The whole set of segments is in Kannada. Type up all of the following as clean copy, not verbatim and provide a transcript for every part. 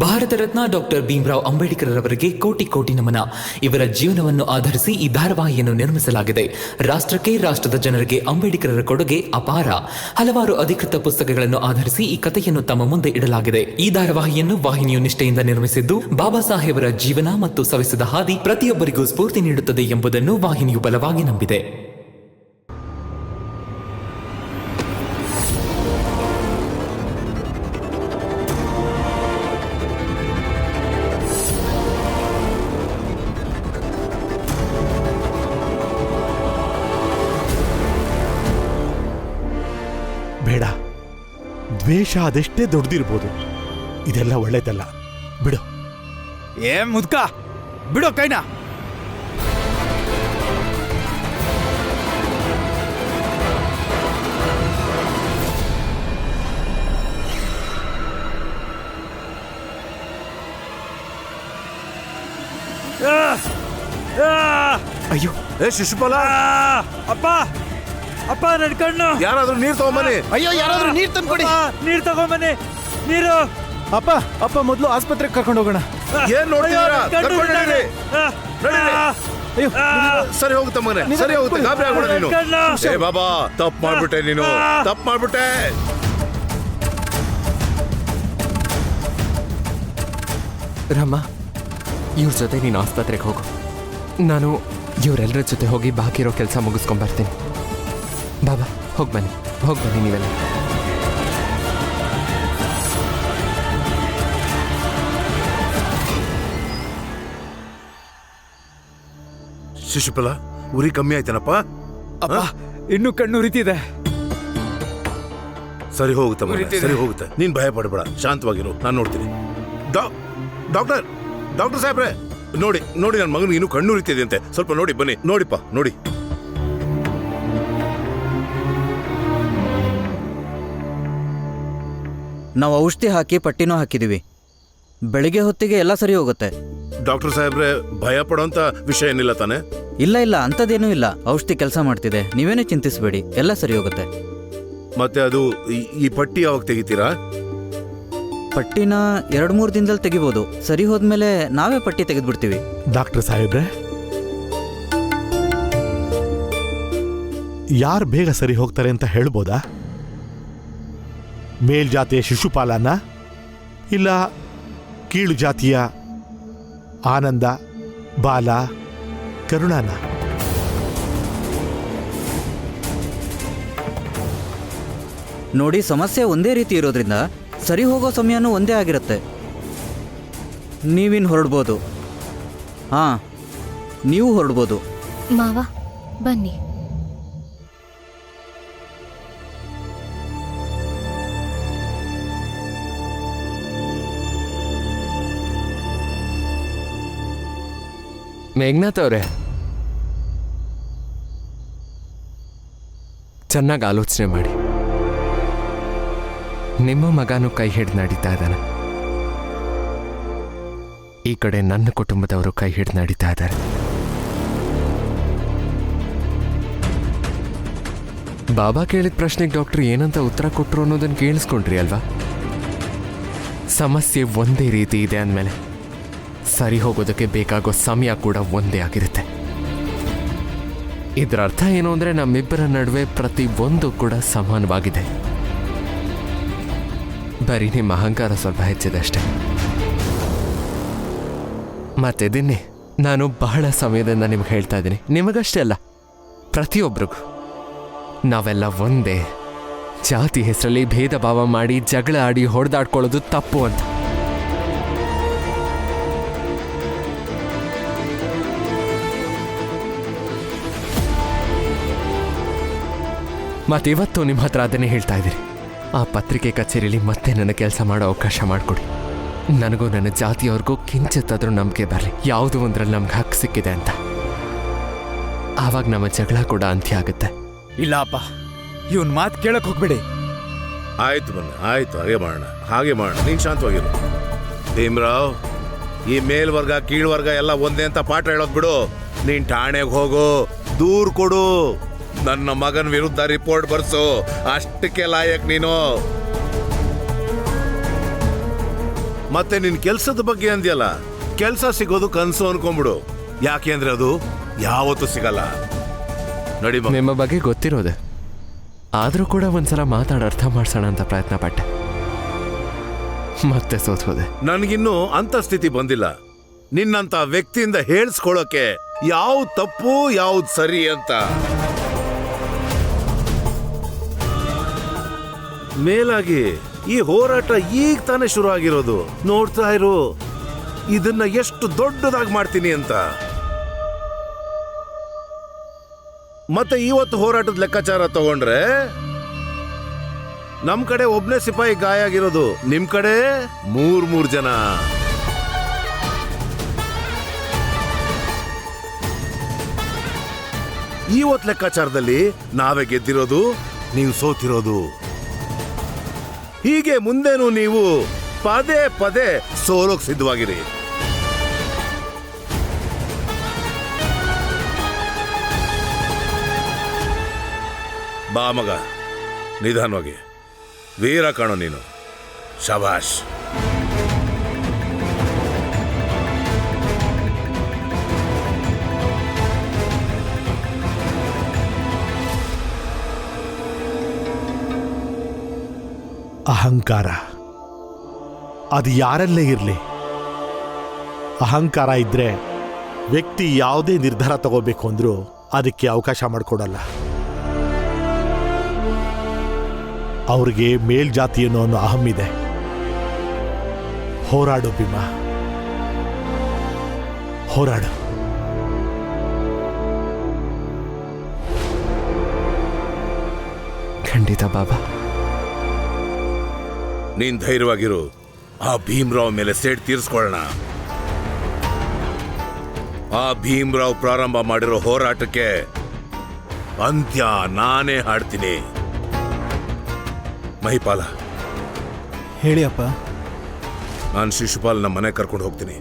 ಭಾರತ ರತ್ನ ಡಾಕ್ಟರ್ ಭೀಮರಾವ್ ಅಂಬೇಡ್ಕರ್ ಅವರಿಗೆ ಕೋಟಿ ಕೋಟಿ ನಮನ. ಇವರ ಜೀವನವನ್ನು ಆಧರಿಸಿ ಈ ಧಾರಾವಾಹಿಯನ್ನು ನಿರ್ಮಿಸಲಾಗಿದೆ. ರಾಷ್ಟ್ರಕ್ಕೆ, ರಾಷ್ಟ್ರದ ಜನರಿಗೆ ಅಂಬೇಡ್ಕರರ ಕೊಡುಗೆ ಅಪಾರ. ಹಲವಾರು ಅಧಿಕೃತ ಪುಸ್ತಕಗಳನ್ನು ಆಧರಿಸಿ ಈ ಕಥೆಯನ್ನು ತಮ್ಮ ಮುಂದೆ ಇಡಲಾಗಿದೆ. ಈ ಧಾರಾವಾಹಿಯನ್ನು ವಾಹಿನಿಯು ನಿಷ್ಠೆಯಿಂದ ನಿರ್ಮಿಸಿದ್ದು, ಬಾಬಾ ಸಾಹೇಬರ ಜೀವನ ಮತ್ತು ಸವೆಸಿದ ಹಾದಿ ಪ್ರತಿಯೊಬ್ಬರಿಗೂ ಸ್ಫೂರ್ತಿ ನೀಡುತ್ತದೆ ಎಂಬುದನ್ನು ವಾಹಿನಿಯು ಬಲವಾಗಿ ನಂಬಿದೆ. ಬೇಡ, ದ್ವೇಷ ಅದೆಷ್ಟೇ ದೊಡ್ಡದಿರ್ಬೋದು, ಇದೆಲ್ಲ ಒಳ್ಳೇದಲ್ಲ. ಬಿಡು. ಮುದ್ಕ ಬಿಡೋ ಕೈನಾ. ಅಯ್ಯೋ, ಶಿಶುಪಾಲ, ಅಪ್ಪ ಅಪ್ಪ ನನ್ ಕಣ್ಣು. ಯಾರಾದ್ರೂ ನೀರ್ ತಗೊಂಬನ್ನಿ. ಅಯ್ಯೋ, ಯಾರಾದ್ರೂ ನೀರ್ ತಂದ್ಕೊಡಿ. ನೀರ್ ತಗೊಂಬನ್ನಿ, ನೀರು. ಅಪ್ಪ ಅಪ್ಪ ಮೊದಲು ಆಸ್ಪತ್ರೆಗೆ ಕರ್ಕೊಂಡು ಹೋಗೋಣ. ಏನ್ ನೋಡ್ತೀರಾ? ಕರ್ಕೊಂಡು ನಡೀರಿ. ಅಯ್ಯೋ, ಸರಿ ಹೋಗುತ್ತೆ ಮಗನೆ, ಸರಿ ಹೋಗುತ್ತೆ. ಗಾಬರಿ ಆಗ್ಬೇಡ ನೀನು. ಏ ಬಾಬಾ, ತಪ್ಪು ಮಾಡ್ಬಿಟ್ಟೆ ನೀನು, ತಪ್ಪು ಮಾಡ್ಬಿಟ್ಟೆ. ರಾಮ, ಇವ್ರ ಜೊತೆ ನೀನು ಆಸ್ಪತ್ರೆಗೆ ಹೋಗು. ನಾನು ಇವರೆಲ್ಲರ ಜೊತೆ ಹೋಗಿ ಬಾಕಿ ಇರೋ ಕೆಲಸ ಮುಗಿಸ್ಕೊಂಬರ್ತೀನಿ. ಬಾಬಾ, ಹೋಗಿ ಬನ್ನಿ ನೀವೆಲ್ಲ. ಶಿಶುಪಾಲ, ಉರಿ ಕಮ್ಮಿ ಆಯ್ತೇನಪ್ಪ? ಅಪ್ಪ, ಇನ್ನೂ ಕಣ್ಣು ಉರಿತಿದೆ. ಸರಿ ಹೋಗುತ್ತೆ ಮಗನೆ, ಸರಿ ಹೋಗುತ್ತೆ. ನೀನ್ ಭಯ ಪಡಬೇಡ, ಶಾಂತವಾಗಿರು, ನಾನು ನೋಡ್ತೀನಿ. ಡಾಕ್ಟರ್ ಸಾಹೇಬ್ರೆ, ನೋಡಿ ನನ್ನ ಮಗನಿಗೆ ಇನ್ನೂ ಕಣ್ಣು ಉರಿತಿದೆ ಅಂತೆ. ಸ್ವಲ್ಪ ನೋಡಿ ಬನ್ನಿ. ನೋಡಿಪ್ಪ, ನೋಡಿ. ನಾವು ಔಷಧಿ ಹಾಕಿ ಪಟ್ಟಿನೂ ಹಾಕಿದೀವಿ. ಬೆಳಿಗ್ಗೆ ಹೊತ್ತಿಗೆ ಎಲ್ಲ ಸರಿ ಹೋಗುತ್ತೆ. ಡಾಕ್ಟರ್ ಸಾಹೇಬ್ರೆ, ಭಯ ಪಡೋಂತ ವಿಷಯ ಏನಿಲ್ಲ ತಾನೆ? ಇಲ್ಲ, ಅಂಥದ್ದೇನೂ ಇಲ್ಲ. ಔಷಧಿ ಕೆಲಸ ಮಾಡ್ತಿದೆ, ನೀವೇನೇ ಚಿಂತಿಸಬೇಡಿ, ಎಲ್ಲ ಸರಿ ಹೋಗುತ್ತೆ. ಮತ್ತೆ ಅದು ಈ ಪಟ್ಟಿ ಯಾವಾಗ ತೆಗಿತೀರಾ? ಪಟ್ಟಿನ 2-3 ದಿನದಲ್ಲಿ ತೆಗಿಬೋದು. ಸರಿ ಹೋದ್ಮೇಲೆ ನಾವೇ ಪಟ್ಟಿ ತೆಗೆದ್ಬಿಡ್ತೀವಿ. ಡಾಕ್ಟರ್ ಸಾಹೇಬ್ರೆ, ಯಾರು ಬೇಗ ಸರಿ ಹೋಗ್ತಾರೆ ಅಂತ ಹೇಳ್ಬೋದಾ? ಮೇಲ್ಜಾತಿಯ ಶಿಶುಪಾಲನ, ಇಲ್ಲ ಕೀಳು ಜಾತಿಯ ಆನಂದ, ಬಾಲ, ಕರುಣಾನ? ನೋಡಿ, ಸಮಸ್ಯೆ ಒಂದೇ ರೀತಿ ಇರೋದ್ರಿಂದ ಸರಿ ಹೋಗೋ ಸಮಯನೂ ಒಂದೇ ಆಗಿರುತ್ತೆ. ನೀವಿನ್ ಹೊರಡ್ಬೋದು. ನೀವು ಹೊರಡ್ಬೋದು. ಮಾವ ಬನ್ನಿ. ಮೇಘನಾಥ್ ಅವರೇ, ಚೆನ್ನಾಗಿ ಆಲೋಚನೆ ಮಾಡಿ. ನಿಮ್ಮ ಮಗನೂ ಕೈ ಹಿಡಿದು ನಡೀತಾ ಇದ್ದಾನೆ, ಈ ಕಡೆ ನನ್ನ ಕುಟುಂಬದವರು ಕೈ ಹಿಡಿದು ನಡೀತಾ ಇದ್ದಾರೆ. ಬಾಬಾ ಕೇಳಿದ ಪ್ರಶ್ನೆಗೆ ಡಾಕ್ಟರ್ ಏನಂತ ಉತ್ತರ ಕೊಟ್ಟರು ಅನ್ನೋದನ್ನು ಕೇಳಿಸ್ಕೊಂಡ್ರಿ ಅಲ್ವಾ? ಸಮಸ್ಯೆ ಒಂದೇ ರೀತಿ ಇದೆ ಅಂದಮೇಲೆ ಸರಿ ಹೋಗೋದಕ್ಕೆ ಬೇಕಾಗೋ ಸಮಯ ಕೂಡ ಒಂದೇ ಆಗಿರುತ್ತೆ. ಇದರ ಅರ್ಥ ಏನು ಅಂದರೆ, ನಮ್ಮಿಬ್ಬರ ನಡುವೆ ಪ್ರತಿಯೊಂದು ಕೂಡ ಸಮಾನವಾಗಿದೆ. ಬರೀ ನಿಮ್ಮ ಅಹಂಕಾರ ಸ್ವಲ್ಪ ಹೆಚ್ಚಿದೆ ಅಷ್ಟೆ. ಮತ್ತಿದ್ದೀನಿ, ನಾನು ಬಹಳ ಸಮಯದಿಂದ ನಿಮ್ಗೆ ಹೇಳ್ತಾ ಇದ್ದೀನಿ, ನಿಮಗಷ್ಟೇ ಅಲ್ಲ, ಪ್ರತಿಯೊಬ್ಬರಿಗೂ ನಾವೆಲ್ಲ ಒಂದೇ. ಜಾತಿ ಹೆಸರಲ್ಲಿ ಭೇದ ಭಾವ ಮಾಡಿ ಜಗಳ ಆಡಿ ಹೊಡೆದಾಡ್ಕೊಳ್ಳೋದು ತಪ್ಪು ಅಂತ. ಮತ್ತಿವತ್ತು ನಿಮ್ಮ ಹತ್ರ ಅದನ್ನೇ ಹೇಳ್ತಾ ಇದ್ದೀರಿ. ಆ ಪತ್ರಿಕೆ ಕಚೇರಿಯಲ್ಲಿ ಮತ್ತೆ ನನ್ನ ಕೆಲಸ ಮಾಡೋ ಅವಕಾಶ ಮಾಡಿಕೊಡಿ. ನನಗೂ ನನ್ನ ಜಾತಿಯವ್ರಿಗೂ ಕಿಂಚಿತ್ತಾದ್ರೂ ನಂಬಿಕೆ ಬರಲಿ, ಯಾವುದೋ ಒಂದ್ರಲ್ಲಿ ನಮ್ಗೆ ಹಕ್ಕು ಸಿಕ್ಕಿದೆ ಅಂತ. ಆವಾಗ ನಮ್ಮ ಜಗಳ ಕೂಡ ಅಂತ್ಯ ಆಗುತ್ತೆ. ಇಲ್ಲ ಅಪ್ಪ, ಇವನ್ ಮಾತು ಕೇಳಕ್ ಹೋಗ್ಬೇಡಿ. ಆಯ್ತು ಬನ್ನಿ, ಆಯ್ತು, ಹಾಗೆ ಮಾಡೋಣ. ನೀನ್ ಶಾಂತವಾಗಿರು. ಭೀಮರಾವ್, ಈ ಮೇಲ್ವರ್ಗ ಕೀಳ್ವರ್ಗ ಎಲ್ಲ ಒಂದೇ ಅಂತ ಪಾಠ ಹೇಳೋದ್ ಬಿಡು. ನೀನ್ ಠಾಣೆಗೆ ಹೋಗು, ದೂರ್ ಕೊಡು. ನನ್ನ ಮಗನ ವಿರುದ್ಧ ರಿಪೋರ್ಟ್ ಬರ್ಸು, ಅಷ್ಟಕ್ಕೆ ಲಾಯಕ್ ನೀನು. ಮತ್ತೆ ನಿನ್ ಕೆಲ್ಸದ ಬಗ್ಗೆ ಅಂದ್ಯಲ್ಲ, ಕೆಲ್ಸ ಸಿಗೋದು ಕನ್ಸು ಅನ್ಕೊಂಬಿಡು. ಯಾಕೆ ಅಂದ್ರೆ ಅದು ಯಾವತ್ತೂ ಸಿಗಲ್ಲ. ನಡಿ ಮಗ. ನಿಮ್ಮ ಬಗ್ಗೆ ಗೊತ್ತಿರೋದೆ, ಆದರೂ ಕೂಡ ಒಂದ್ಸಲ ಮಾತಾಡಿ ಅರ್ಥ ಮಾಡ್ಸೋಣ ಅಂತ ಪ್ರಯತ್ನ ಪಟ್ಟೆ, ಮತ್ತೆ ಸೋತ್ ಹೋದೆ. ನನ್ಗಿನ್ನೂ ಅಂತ ಸ್ಥಿತಿ ಬಂದಿಲ್ಲ. ನಿನ್ನಂತ ವ್ಯಕ್ತಿಯಿಂದ ಹೇಳ್ಸ್ಕೊಳ್ಳೋಕೆ ಯಾವ್ದು ತಪ್ಪು ಯಾವ್ದು ಸರಿ ಅಂತ. ಮೇಲಾಗಿ ಈ ಹೋರಾಟ ಈಗ ತಾನೇ ಶುರು ಆಗಿರೋದು. ನೋಡ್ತಾ ಇರು ಇದನ್ನ ಎಷ್ಟು ದೊಡ್ಡದಾಗಿ ಮಾಡ್ತೀನಿ ಅಂತ. ಮತ್ತೆ ಇವತ್ತು ಹೋರಾಟದ ಲೆಕ್ಕಾಚಾರ ತಗೊಂಡ್ರೆ ನಮ್ ಕಡೆ ಒಬ್ನೇ ಸಿಪಾಯಿ ಗಾಯ ಆಗಿರೋದು, ನಿಮ್ ಕಡೆ ಮೂರ್ ಜನ. ಇವತ್ತು ಲೆಕ್ಕಾಚಾರದಲ್ಲಿ ನಾವೇ ಗೆದ್ದಿರೋದು, ನೀವು ಸೋತಿರೋದು. ಹೀಗೆ ಮುಂದೇನು ನೀವು ಪದೇ ಪದೇ ಸೋಲೋಕ್ ಸಿದ್ಧವಾಗಿರಿ. ಬಾ ಮಗ, ನಿಧಾನವಾಗಿ. ವೀರ ಕಾಣೋ ನೀನು. ಶಭಾಷ್. ಅಹಂಕಾರ ಅದು ಯಾರಲ್ಲೇ ಇರಲಿ, ಅಹಂಕಾರ ಇದ್ರೆ ವ್ಯಕ್ತಿ ಯಾವುದೇ ನಿರ್ಧಾರ ತಗೋಬೇಕು ಅಂದ್ರೂ ಅದಕ್ಕೆ ಅವಕಾಶ ಮಾಡಿಕೊಡಲ್ಲ. ಅವ್ರಿಗೆ ಮೇಲ್ಜಾತಿ ಅನ್ನೋ ಅಹಂ ಇದೆ. ಹೋರಾಡು ಭೀಮಾ, ಹೋರಾಡು. ಖಂಡಿತ ಬಾಬಾ. ನೀನ್ ಧೈರ್ಯವಾಗಿರು. ಆ ಭೀಮ್ರಾವ್ ಮೇಲೆ ಸೇಡ್ ತೀರ್ಸ್ಕೊಳ್ಳೋಣ. ಆ ಭೀಮ್ರಾವ್ ಪ್ರಾರಂಭ ಮಾಡಿರೋ ಹೋರಾಟಕ್ಕೆ ಅಂತ್ಯ ನಾನೇ ಹಾಡ್ತೀನಿ. ಮಹಿಪಾಲ, ಹೇಳಿ ಅಪ್ಪ. ನಾನು ಶಿಶುಪಾಲನ ಮನೆ ಕರ್ಕೊಂಡು ಹೋಗ್ತೀನಿ.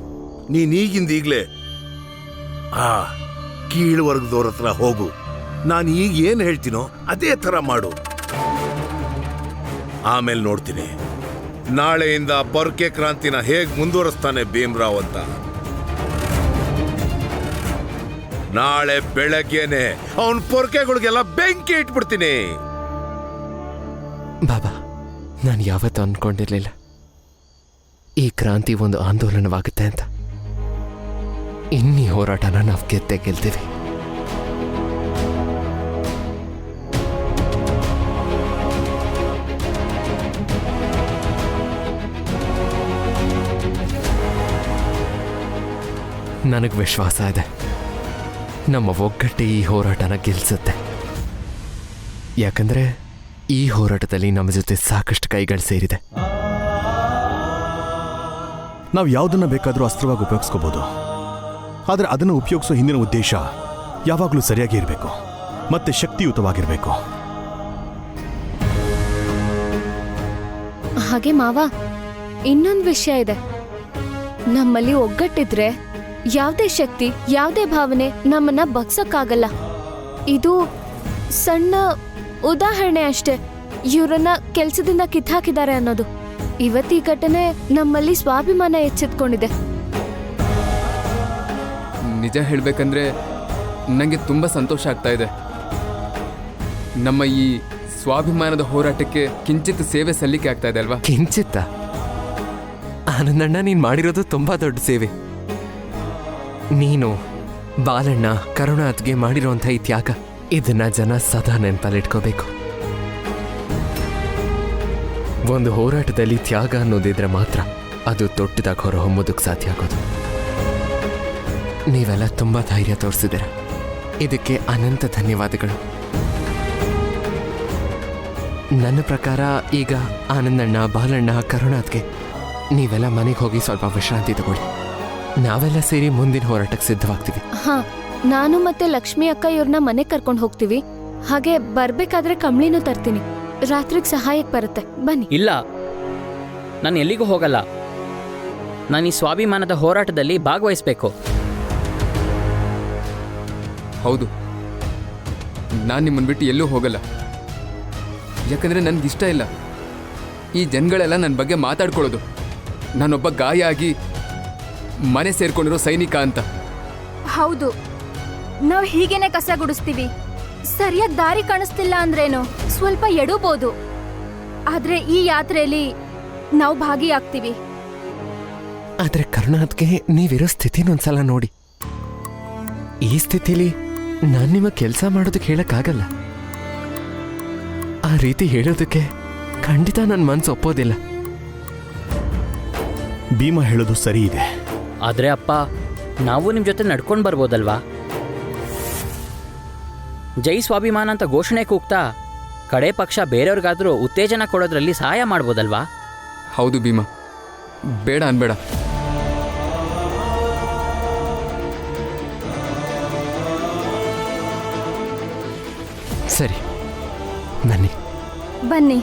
ನೀನ್ ಈಗಿಂದ ಈಗ್ಲೇ ಆ ಕೀಳುವರ್ಗದವ್ರ ಹತ್ರ ಹೋಗು. ನಾನು ಈಗ ಏನ್ ಹೇಳ್ತೀನೋ ಅದೇ ತರ ಮಾಡು. ಆಮೇಲೆ ನೋಡ್ತೀನಿ ನಾಳೆಯಿಂದ ಪೊರ್ಕೆ ಕ್ರಾಂತಿನ ಹೇಗ್ ಮುಂದುವರಿಸ್ತಾನೆ ಭೀಮ್ರಾವ್ ಅಂತ. ನಾಳೆ ಬೆಳಗ್ಗೆನೆ ಅವನ್ ಪೊರ್ಕೆಗಳಿಗೆಲ್ಲ ಬೆಂಕಿ ಇಟ್ಬಿಡ್ತೀನಿ. ಬಾಬಾ, ನಾನು ಯಾವತ್ತೂ ಅಂದ್ಕೊಂಡಿರ್ಲಿಲ್ಲ ಈ ಕ್ರಾಂತಿ ಒಂದು ಆಂದೋಲನವಾಗುತ್ತೆ ಅಂತ. ಇನ್ನೀ ಹೋರಾಟನ ನಾವು ಗೆದ್ದೇ ಗೆಲ್ತೀವಿ. ನನಗೆ ವಿಶ್ವಾಸ ಇದೆ, ನಮ್ಮ ಒಗ್ಗಟ್ಟೆ ಈ ಹೋರಾಟನ ಗೆಲ್ಲಿಸುತ್ತೆ. ಯಾಕಂದ್ರೆ ಈ ಹೋರಾಟದಲ್ಲಿ ನಮ್ಮ ಜೊತೆ ಸಾಕಷ್ಟು ಕೈಗಳು ಸೇರಿದೆ. ನಾವು ಯಾವುದನ್ನ ಬೇಕಾದರೂ ಅಸ್ತ್ರವಾಗಿ ಉಪಯೋಗಿಸ್ಕೋಬಹುದು, ಆದರೆ ಅದನ್ನು ಉಪಯೋಗಿಸೋ ಹಿಂದಿನ ಉದ್ದೇಶ ಯಾವಾಗಲೂ ಸರಿಯಾಗಿ ಇರಬೇಕು ಮತ್ತೆ ಶಕ್ತಿಯುತವಾಗಿರಬೇಕು. ಹಾಗೆ ಮಾವ, ಇನ್ನೊಂದು ವಿಷಯ ಇದೆ. ನಮ್ಮಲ್ಲಿ ಒಗ್ಗಟ್ಟಿದ್ರೆ ಯಾವುದೇ ಶಕ್ತಿ, ಯಾವುದೇ ಭಾವನೆ ನಮ್ಮನ್ನ ಬಗ್ಸಕ್ಕಾಗಲ್ಲ. ಇದು ಸಣ್ಣ ಉದಾಹರಣೆ ಅಷ್ಟೇ, ಇವರನ್ನ ಕೆಲ್ಸದಿಂದ ಕಿತ್ತಾಕಿದ್ದಾರೆ ಅನ್ನೋದು. ಇವತ್ತೀ ಘಟನೆ ನಮ್ಮಲ್ಲಿ ಸ್ವಾಭಿಮಾನ ಎಚ್ಚೆತ್ಕೊಂಡಿದೆ. ನಿಜ ಹೇಳಬೇಕಂದ್ರೆ ನನಗೆ ತುಂಬ ಸಂತೋಷ ಆಗ್ತಾ ಇದೆ. ನಮ್ಮ ಈ ಸ್ವಾಭಿಮಾನದ ಹೋರಾಟಕ್ಕೆ ಕಿಂಚಿತ್ ಸೇವೆ ಸಲ್ಲಿಕೆ ಆಗ್ತಾ ಇದೆ ಅಲ್ವಾ? ಕಿಂಚಿತ್ತ ಆನಂದಣ್ಣ, ನೀನು ಮಾಡಿರೋದು ತುಂಬಾ ದೊಡ್ಡ ಸೇವೆ. ನೀನು ಬಾಲಣ್ಣ, ಕರುಣಾತ್ಗೆ ಮಾಡಿರುವಂಥ ಈ ತ್ಯಾಗ, ಇದನ್ನ ಜನ ಸದಾ ನೆನಪಲ್ಲಿಟ್ಕೋಬೇಕು. ಒಂದು ಹೋರಾಟದಲ್ಲಿ ತ್ಯಾಗ ಅನ್ನೋದಿದ್ರೆ ಮಾತ್ರ ಅದು ದೊಡ್ಡದಾಗಿ ಹೊರಹೊಮ್ಮೋದಕ್ಕೆ ಸಾಧ್ಯ ಆಗೋದು. ನೀವೆಲ್ಲ ತುಂಬ ಧೈರ್ಯ ತೋರಿಸಿದ್ದೀರ, ಇದಕ್ಕೆ ಅನಂತ ಧನ್ಯವಾದಗಳು. ನನ್ನ ಪ್ರಕಾರ ಈಗ ಆನಂದಣ್ಣ, ಬಾಲಣ್ಣ, ಕರುಣಾತ್ಗೆ ನೀವೆಲ್ಲ ಮನೆಗೆ ಹೋಗಿ ಸ್ವಲ್ಪ ವಿಶ್ರಾಂತಿ ತಗೊಳ್ಳಿ. ನಾವೆಲ್ಲ ಸೇರಿ ಮುಂದಿನ ಹೋರಾಟಕ್ಕೆ ಸಿದ್ಧವಾಗ್ತೀವಿ. ಹಾ, ನಾನು ಮತ್ತೆ ಲಕ್ಷ್ಮಿ ಅಕ್ಕ ಇವ್ರನ್ನ ಮನೆಗೆ ಕರ್ಕೊಂಡು ಹೋಗ್ತೀವಿ. ಹಾಗೆ ಬರ್ಬೇಕಾದ್ರೆ ಕಂಬ್ಳಿನೂ ತರ್ತೀನಿ, ರಾತ್ರಿಗೆ ಸಹಾಯಕ್ಕೆ ಬರುತ್ತೆ. ಬನ್ನಿ. ಇಲ್ಲ, ನಾನು ಎಲ್ಲಿಗೂ ಹೋಗಲ್ಲ. ನಾನು ಈ ಸ್ವಾಭಿಮಾನದ ಹೋರಾಟದಲ್ಲಿ ಭಾಗವಹಿಸಬೇಕು. ಹೌದು, ನಾನು ನಿಮ್ಮನ್ನು ಬಿಟ್ಟು ಎಲ್ಲೂ ಹೋಗಲ್ಲ. ಯಾಕಂದರೆ ನನಗಿಷ್ಟ ಇಲ್ಲ ಈ ಜನಗಳೆಲ್ಲ ನನ್ನ ಬಗ್ಗೆ ಮಾತಾಡ್ಕೊಳ್ಳೋದು. ನಾನೊಬ್ಬ ಗಾಯ ಆಗಿ ಮನೆ ಸೇರ್ಕೊಂಡಿರೋ ಸೈನಿಕ ಅಂತ. ಹೌದು, ನಾವು ಹೀಗೇನೆ ಕಸ ಗುಡಿಸ್ತೀವಿ. ಸರಿಯಾಗಿ ದಾರಿ ಕಾಣಿಸ್ತಿಲ್ಲ ಅಂದ್ರೇನು, ಸ್ವಲ್ಪ ಎಡಬೋದು. ಆದ್ರೆ ಈ ಯಾತ್ರೆಯಲ್ಲಿ ನಾವು ಭಾಗಿಯಾಗ್ತೀವಿ. ಆದ್ರೆ ಕರುಣಾತ್ಗೆ ನೀವಿರೋ ಸ್ಥಿತಿನೊಂದ್ಸಲ ನೋಡಿ. ಈ ಸ್ಥಿತಿಲಿ ನಾನು ನಿಮ್ಮ ಕೆಲಸ ಮಾಡೋದಕ್ಕೆ ಹೇಳಕ್ಕಾಗಲ್ಲ. ಆ ರೀತಿ ಹೇಳೋದಕ್ಕೆ ಖಂಡಿತ ನನ್ನ ಮನ್ಸು ಒಪ್ಪೋದಿಲ್ಲ. ಭೀಮ ಹೇಳೋದು ಸರಿ ಇದೆ. ಆದ್ರೆ ಅಪ್ಪ, ನಾವು ನಿಮ್ಮ ಜೊತೆ ನಡ್ಕೊಂಡು ಬರ್ಬೋದಲ್ವಾ? ಜೈ ಸ್ವಾಭಿಮಾನ ಅಂತ ಘೋಷಣೆ ಕೂಗ್ತಾ ಕಡೆ ಪಕ್ಷ ಬೇರೆಯವ್ರಿಗಾದ್ರೂ ಉತ್ತೇಜನ ಕೊಡೋದ್ರಲ್ಲಿ ಸಹಾಯ ಮಾಡ್ಬೋದಲ್ವಾ? ಹೌದು ಭೀಮ, ಬೇಡ ಅನ್ಬೇಡ. ಸರಿ, ಬನ್ನಿ. ಬನ್ನಿ.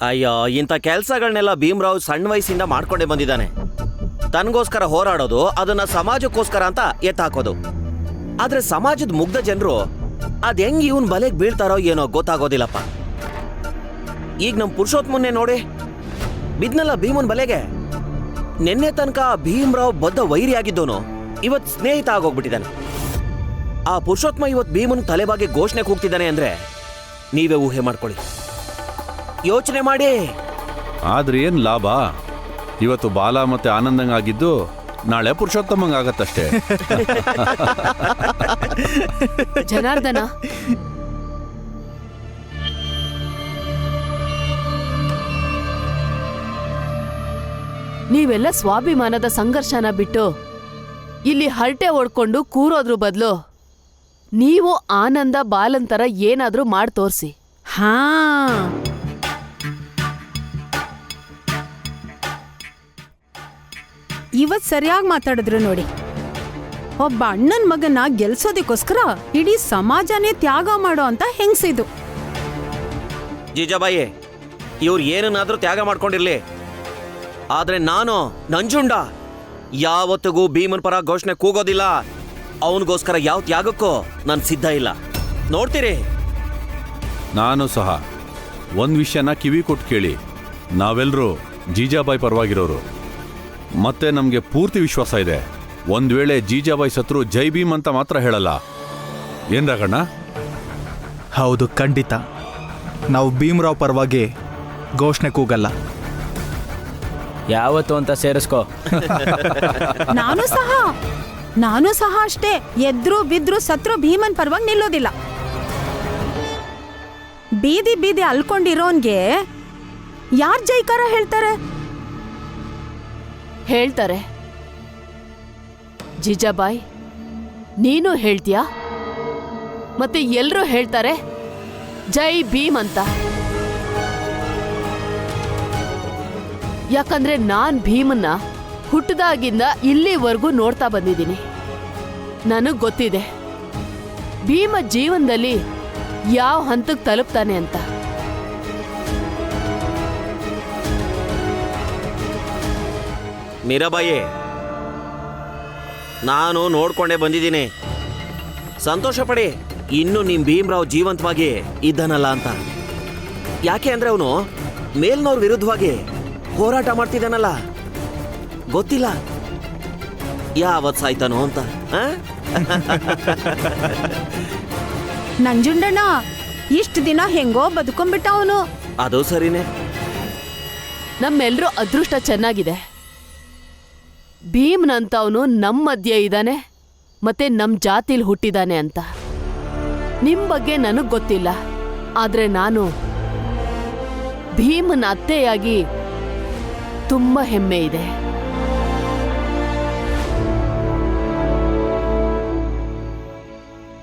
ಅಯ್ಯೋ, ಇಂಥ ಕೆಲಸಗಳನ್ನೆಲ್ಲ ಭೀಮ್ರಾವ್ ಸಣ್ಣ ವಯಸ್ಸಿಂದ ಮಾಡ್ಕೊಂಡೇ ಬಂದಿದ್ದಾನೆ. ತನಗೋಸ್ಕರ ಹೋರಾಡೋದು, ಅದನ್ನ ಸಮಾಜಕ್ಕೋಸ್ಕರ ಅಂತ ಎತ್ತಾಕೋದು. ಆದ್ರೆ ಸಮಾಜದ ಮುಗ್ಧ ಜನರು ಅದ್ ಹೆಂಗ್ ಇವನ್ ಬಲೆಗೆ ಬೀಳ್ತಾರೋ ಏನೋ ಗೊತ್ತಾಗೋದಿಲ್ಲಪ್ಪ. ಈಗ ನಮ್ ಪುರುಷೋತ್ತಮನ್ನೇ ನೋಡಿ, ಬಿದ್ನಲ್ಲ ಭೀಮನ್ ಬಲೆಗೆ. ನಿನ್ನೆ ತನಕ ಭೀಮ್ರಾವ್ ಬದ್ಧ ವೈರಿಯಾಗಿದ್ದೋನು ಇವತ್ ಸ್ನೇಹಿತ ಆಗೋಗ್ಬಿಟ್ಟಿದ್ದಾನೆ. ಆ ಪುರುಷೋತ್ತಮ ಇವತ್ ಭೀಮನ್ ತಲೆಬಾಗಿ ಘೋಷಣೆ ಕೂಗ್ತಿದ್ದಾನೆ ಅಂದ್ರೆ ನೀವೇ ಊಹೆ ಮಾಡ್ಕೊಳ್ಳಿ, ಯೋಚನೆ ಮಾಡಿ. ಆದ್ರೆ ಏನ್ ಲಾಭ? ಇವತ್ತು ಬಾಲ ಮತ್ತೆ ಆನಂದಂಗಾಗಿದ್ದು ನಾಳೆ ಪುರುಷೋತ್ತಮಂಗಾಗತ್ತಷ್ಟೇ. ಜನಾರ್ದನ, ನೀವೆಲ್ಲ ಸ್ವಾಭಿಮಾನದ ಸಂಘರ್ಷನ ಬಿಟ್ಟು ಇಲ್ಲಿ ಹರಟೆ ಓಡ್ಕೊಂಡು ಕೂರೋದ್ರ ಬದಲು ನೀವು ಆನಂದ ಬಾಲಂತರ ಏನಾದ್ರೂ ಮಾಡಿ ತೋರಿಸಿ. ಹಾ, ಇವತ್ ಸರಿಯಾಗಿ ಮಾತಾಡಿದ್ರು ನೋಡಿ. ಒಬ್ಬ ಅಣ್ಣನ ಮಗನ ಗೆಲ್ಸೋದಕ್ಕೋಸ್ಕರ ಇಡೀ ಸಮಾಜನೇ ತ್ಯಾಗ ಮಾಡೋ ಅಂತ ಹೆಂಗ್ಸಿದು. ಜೀಜಾಬಾಯಿ, ಇವ್ರು ಏನನ್ನಾದ್ರೂ ತ್ಯಾಗ ಮಾಡ್ಕೊಂಡಿರ್ಲಿ, ಆದ್ರೆ ನಾನು ನಂಜುಂಡ ಯಾವತ್ತಿಗೂ ಭೀಮನ್ ಪರ ಘೋಷಣೆ ಕೂಗೋದಿಲ್ಲ. ಅವನಿಗೋಸ್ಕರ ಯಾವ ತ್ಯಾಗಕ್ಕೂ ನಾನು ಸಿದ್ಧ ಇಲ್ಲ. ನೋಡ್ತೀರಿ. ನಾನು ಸಹ ಒಂದ್ ವಿಷಯನ ಕಿವಿ ಕೊಟ್ಟು ಕೇಳಿ, ನಾವೆಲ್ಲರೂ ಜೀಜಾಬಾಯಿ ಪರವಾಗಿರೋರು. ಮತ್ತೆ ನಮ್ಗೆ ಪೂರ್ತಿ ವಿಶ್ವಾಸ ಇದೆ, ಒಂದ್ ವೇಳೆ ಜೀಜಾಬಾಯಿ ಸತ್ರು ಜೈ ಭೀಮ್ ಅಂತ ಮಾತ್ರ ಹೇಳಲ್ಲ. ಏನ್ ರಾಘಣ್ಣ? ಹೌದು, ಖಂಡಿತ ನಾವು ಭೀಮ್ರಾವ್ ಪರವಾಗಿ ಘೋಷಣೆ ಕೂಗಲ್ಲ. ಯಾವತ್ತು ಅಂತ ಸೇರಿಸ್ಕೋ. ನಾನು ಸಹ ಅಷ್ಟೇ. ಎದ್ರು ಬಿದ್ರು ಸತ್ರು ಭೀಮನ್ ಪರವಾಗಿ ನಿಲ್ಲೋದಿಲ್ಲ. ಬೀದಿ ಬೀದಿ ಅಲ್ಕೊಂಡಿರೋನ್ಗೆ ಯಾರ್ ಜೈಕಾರ ಹೇಳ್ತಾರೆ? ಜಿಜಾಬಾಯಿ, ನೀನು ಹೇಳ್ತೀಯಾ? ಮತ್ತೆ ಎಲ್ರೂ ಹೇಳ್ತಾರೆ ಜೈ ಭೀಮ್ ಅಂತ. ಯಾಕಂದ್ರೆ ನಾನ್ ಭೀಮನ್ನ ಹುಟ್ಟದಾಗಿಂದ ಇಲ್ಲಿವರೆಗೂ ನೋಡ್ತಾ ಬಂದಿದ್ದೀನಿ. ನನಗ್ ಗೊತ್ತಿದೆ ಭೀಮ ಜೀವನದಲ್ಲಿ ಯಾವ ಹಂತಕ್ಕೆ ತಲುಪ್ತಾನೆ ಅಂತ. ಮೀರಾಬಾಯಿ, ನಾನು ನೋಡ್ಕೊಂಡೇ ಬಂದಿದ್ದೀನಿ. ಸಂತೋಷ ಪಡಿ, ಇನ್ನು ನಿಮ್ ಭೀಮ್ರಾವ್ ಜೀವಂತವಾಗಿ ಇದ್ದಾನಲ್ಲ ಅಂತ. ಯಾಕೆ ಅಂದ್ರೆ ಅವನು ಮೇಲ್ನವ್ರ ವಿರುದ್ಧವಾಗಿ ಹೋರಾಟ ಮಾಡ್ತಿದ್ದಾನಲ್ಲ, ಗೊತ್ತಿಲ್ಲ ಯಾವತ್ ಸಾಯ್ತಾನೋ ಅಂತ. ನಂಜುಂಡಣ್ಣ ಇಷ್ಟ ದಿನ ಹೆಂಗೋ ಬದುಕೊಂಡ್ಬಿಟ್ಟ ಅವನು. ಅದು ಸರಿನೇ. ನಮ್ಮೆಲ್ರೂ ಅದೃಷ್ಟ ಚೆನ್ನಾಗಿದೆ. ಭೀಮ್ನಂತವನು ನಮ್ಮ ಮಧ್ಯೆ ಇದ್ದಾನೆ, ಮತ್ತೆ ನಮ್ ಜಾತಿಲ್ ಹುಟ್ಟಿದಾನೆ ಅಂತ. ನಿಮ್ ಬಗ್ಗೆ ನನಗ್ ಗೊತ್ತಿಲ್ಲ, ಆದ್ರೆ ನಾನು ಭೀಮನ ಅತ್ತೆಯಾಗಿ ತುಂಬಾ ಹೆಮ್ಮೆ ಇದೆ.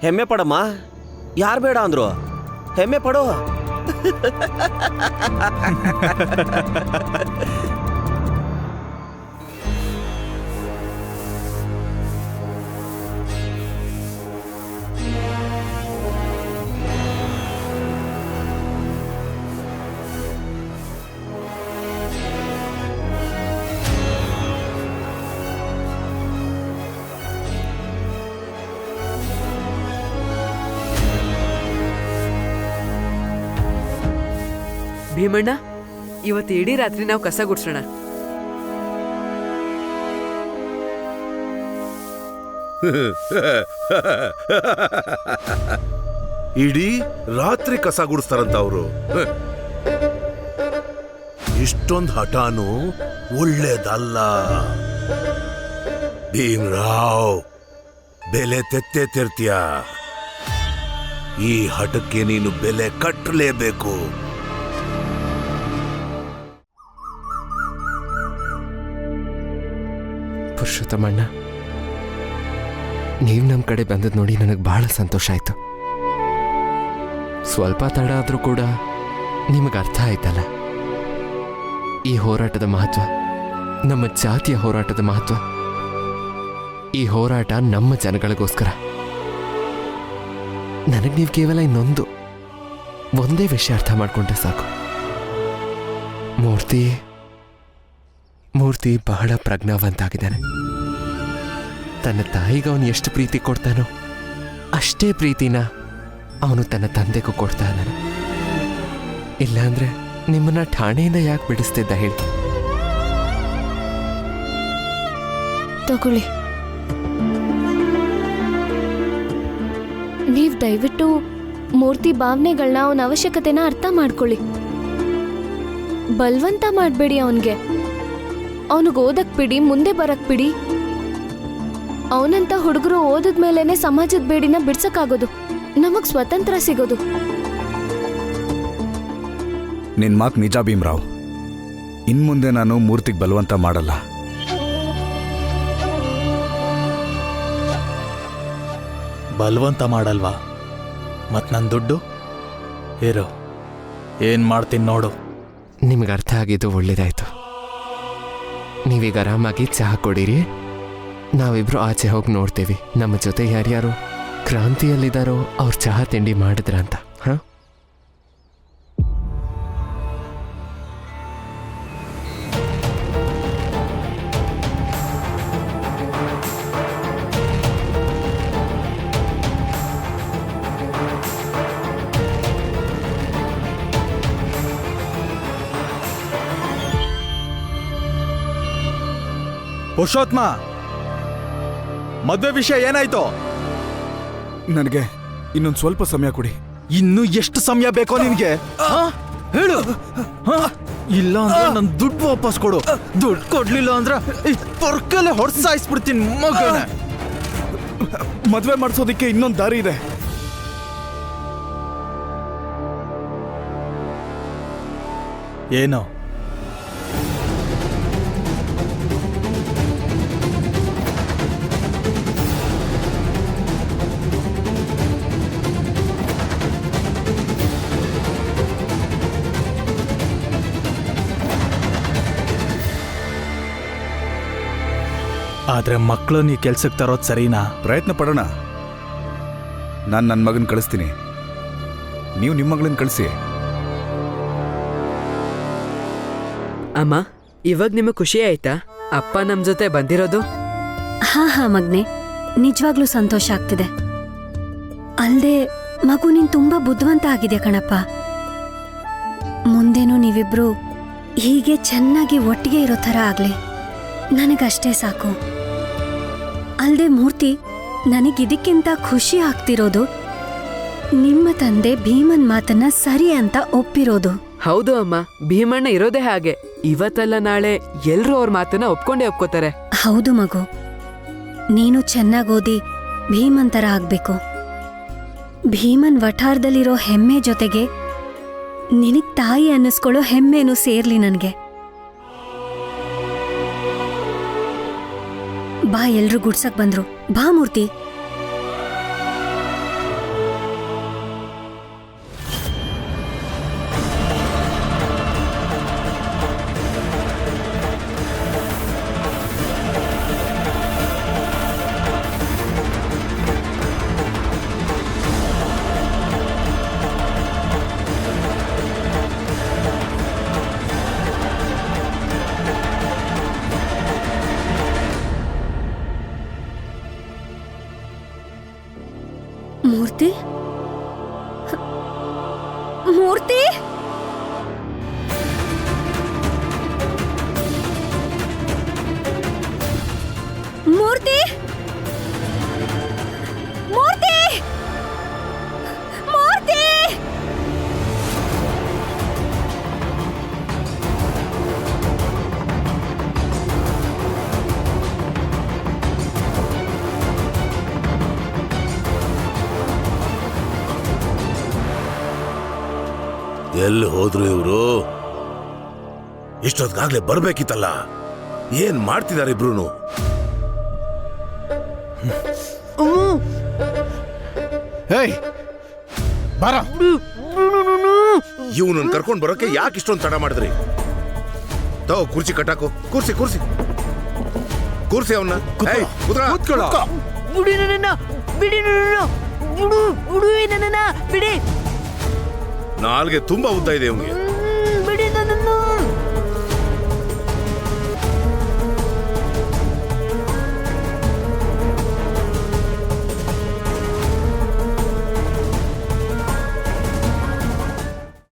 ಹೆಮ್ಮೆ ಪಡಮ್ಮ, ಯಾರು ಬೇಡ ಅಂದ್ರು? ಹೆಮ್ಮೆ ಪಡೋ. ಭೀಮಣ್ಣ, ಇವತ್ತು ಇಡೀ ರಾತ್ರಿ ನಾವು ಕಸ ಗುಡ್ಸೋಣ. ಇಡೀ ರಾತ್ರಿ ಕಸ ಗುಡಿಸ್ತಾರಂತ ಅವರು. ಇಷ್ಟೊಂದು ಹಠಾನು ಒಳ್ಳೇದಲ್ಲ ಭೀಮ್ರಾವ್. ಬೆಲೆ ತೆತ್ತೇ ತಿರ್ತೀಯ. ಈ ಹಠಕ್ಕೆ ನೀನು ಬೆಲೆ ಕಟ್ಟಲೇಬೇಕು. ಪುರುಷೋತ್ತಮಣ್ಣ, ನೀವು ನಮ್ಮ ಕಡೆ ಬಂದದ್ದು ನೋಡಿ ನನಗೆ ಬಹಳ ಸಂತೋಷ ಆಯಿತು. ಸ್ವಲ್ಪ ತಡ ಆದರೂ ಕೂಡ ನಿಮಗೆ ಅರ್ಥ ಆಯ್ತಲ್ಲ ಈ ಹೋರಾಟದ ಮಹತ್ವ, ನಮ್ಮ ಜಾತಿಯ ಹೋರಾಟದ ಮಹತ್ವ. ಈ ಹೋರಾಟ ನಮ್ಮ ಜನಗಳಿಗೋಸ್ಕರ. ನನಗೆ ನೀವು ಕೇವಲ ಒಂದೇ ವಿಷಯ ಅರ್ಥ ಮಾಡಿಕೊಂಡ್ರೆ ಸಾಕು. ಮೂರ್ತಿ ಬಹಳ ಪ್ರಜ್ಞಾವಂತಾಗಿದ್ದಾನೆ. ತನ್ನ ತಾಯಿಗೆ ಅವನು ಎಷ್ಟು ಪ್ರೀತಿ ಕೊಡ್ತಾನೋ ಅಷ್ಟೇ ಪ್ರೀತಿನ ಅವನು ತನ್ನ ತಂದೆಗೂ ಕೊಡ್ತಾ ಇದ್ದಾನೆ. ಇಲ್ಲಾಂದ್ರೆ ನಿಮ್ಮನ್ನ ಠಾಣೆಯಿಂದ ಯಾಕೆ ಬಿಡಿಸ್ತಿದ್ದ ಹೇಳಿ? ತಗೊಳ್ಳಿ. ನೀವ್ ದಯವಿಟ್ಟು ಮೂರ್ತಿ ಭಾವನೆಗಳನ್ನ ಅವನ ಅವಶ್ಯಕತೆನ ಅರ್ಥ ಮಾಡ್ಕೊಳ್ಳಿ. ಬಲವಂತ ಮಾಡಬೇಡಿ ಅವನಿಗೆ. ಅವನಿಗೆ ಓದಕ್ ಬಿಡಿ, ಮುಂದೆ ಬರಕ್ ಬಿಡಿ. ಅವನಂತ ಹುಡುಗರು ಓದಿದ್ಮೇಲೆನೆ ಸಮಾಜದ ಬೇಡಿನ ಬಿಡ್ಸಕ್ಕಾಗೋದು, ನಮಗ್ ಸ್ವತಂತ್ರ ಸಿಗೋದು. ನಿನ್ ಮಾತು ನಿಜ ಭೀಮ್ರಾವ್. ಇನ್ಮುಂದೆ ನಾನು ಮೂರ್ತಿಗೆ ಬಲವಂತ ಮಾಡಲ್ಲ. ಬಲವಂತ ಮಾಡಲ್ವಾ? ಮತ್ ನನ್ನ ದುಡ್ಡು ಇರೋ, ಏನ್ ಮಾಡ್ತೀನಿ ನೋಡು. ನಿಮ್ಗೆ ಅರ್ಥ ಆಗಿದ್ದು ಒಳ್ಳೇದಾಯ್ತು. ನೀವೀಗ ಆರಾಮಾಗಿ ಚಹಾ ಕೊಡಿರಿ. ನಾವಿಬ್ರು ಆಚೆ ಹೋಗಿ ನೋಡ್ತೀವಿ ನಮ್ಮ ಜೊತೆ ಯಾರ್ಯಾರು ಕ್ರಾಂತಿಯಲ್ಲಿದ್ದಾರೋ ಅವ್ರು ಚಹಾ ತಿಂಡಿ ಮಾಡಿದ್ರ ಅಂತ. ಹಾ, ಪುರುಷೋತ್ತಮ, ಮದುವೆ ವಿಷಯ ಏನಾಯ್ತು? ನನಗೆ ಇನ್ನೊಂದು ಸ್ವಲ್ಪ ಸಮಯ ಕೊಡಿ. ಇನ್ನು ಎಷ್ಟು ಸಮಯ ಬೇಕೋ ನಿನ್ಗೆ? ಹೇಳು. ಇಲ್ಲ ಅಂದ್ರೆ ನನ್ ದುಡ್ಡು ವಾಪಸ್ ಕೊಡು. ದುಡ್ಡು ಕೊಡ್ಲಿಲ್ಲ ಅಂದ್ರೆ ಈ ಪೊರ್ಕಲೆ ಹೊಡ್ಸಾಯಿಸ್ಬಿಡ್ತೀನಿ ಮಗನ. ಮದ್ವೆ ಮಾಡಿಸೋದಿಕ್ಕೆ ಇನ್ನೊಂದು ದಾರಿ ಇದೆ. ಏನೋ? ಆದ್ರೆ ಮಕ್ಕಳು ನೀ ಕೆಲ್ಸಕ್ಕೆ ತರೋದು ಸರಿನಾ? ಪ್ರಯತ್ನ ಪಡೋಣ. ನಾನು ನನ್ನ ಮಗನ ಕಳಿಸ್ತೀನಿ, ನೀವು ನಿಮ್ಮ ಮಗಳನ್ನ ಕಳಿಸಿ. ಅಮ್ಮ, ಇವಾಗ ನಿಮಗೆ ಖುಷಿ ಆಯ್ತಾ ಅಪ್ಪ ನಮ್ಮ ಜೊತೆ ಬಂದಿರೋದು? ಹಾ ಮಗ್ನೆ, ನಿಜವಾಗ್ಲೂ ಸಂತೋಷ ಆಗ್ತಿದೆ. ಅಲ್ದೆ ಮಗು ನೀನ್ ತುಂಬಾ ಬುದ್ಧಿವಂತ ಆಗಿದೆ ಕಣಪ್ಪ. ಮುಂದೇನು ನೀವಿಬ್ರು ಹೀಗೆ ಚೆನ್ನಾಗಿ ಒಟ್ಟಿಗೆ ಇರೋ ಥರ ಆಗ್ಲಿ, ನನಗಷ್ಟೇ ಸಾಕು. ಅಲ್ದೆ ಮೂರ್ತಿ, ನನಗಿದಕ್ಕಿಂತ ಖುಷಿ ಆಗ್ತಿರೋದು ನಿಮ್ಮ ತಂದೆ ಭೀಮನ್ ಮಾತನ್ನ ಸರಿ ಅಂತ ಒಪ್ಪಿರೋದು. ಹೌದು ಅಮ್ಮ, ಭೀಮಣ್ಣ ಇರೋದೇ ಹಾಗೆ. ಇವತ್ತಲ್ಲ ನಾಳೆ ಎಲ್ರೂ ಅವ್ರ ಮಾತನ್ನ ಒಪ್ಕೊಂಡೇ ಒಪ್ಕೋತಾರೆ. ಹೌದು ಮಗು, ನೀನು ಚೆನ್ನಾಗಿ ಓದಿ ಭೀಮನ್ ತರ ಆಗ್ಬೇಕು. ಭೀಮನ್ ವಠಾರದಲ್ಲಿರೋ ಹೆಮ್ಮೆ ಜೊತೆಗೆ ನಿನಗ್ ತಾಯಿ ಅನ್ನಿಸ್ಕೊಳ್ಳೋ ಹೆಮ್ಮೆನೂ ಸೇರ್ಲಿ ನನಗೆ. ಬಾ, ಎಲ್ರೂ ಗುಡ್ಸಕ್ ಬಂದ್ರು. ಬಾ ಮೂರ್ತಿ. ಮೂರ್ತಿ, ಮೂರ್ತಿ, ಎಲ್ಲಿ ಹೋದ್ರು ಇವರು? ಇಷ್ಟೊತ್ತಿಗಾಗ್ಲೇ ಬರ್ಬೇಕಿತ್ತಲ್ಲ. ಏನ್ ಮಾಡ್ತಿದ್ದಾರೆ ಇಬ್ರು? ಇವನನ್ನ ಕರ್ಕೊಂಡ್ ಬರೋಕೆ ಯಾಕೆ ಇಷ್ಟೊಂದು ತಡ ಮಾಡಿದ್ರಿ? ತಗೋ ಕುರ್ಚಿ ಕಟ್ಟಾಕು. ಕೂರ್ಸಿ ಕೂರ್ಸಿ ಕೂರ್ಸಿ ಅವನ್ನ. ಬಿಡಿ ನನ್ನ, ಬಿಡಿ ನನ್ನ, ಬಿಡಿ ನಾಲ್ಗೆ ತುಂಬಾ ಉದ್ದ ಇದೆ ಇವ್ನಿಗೆ.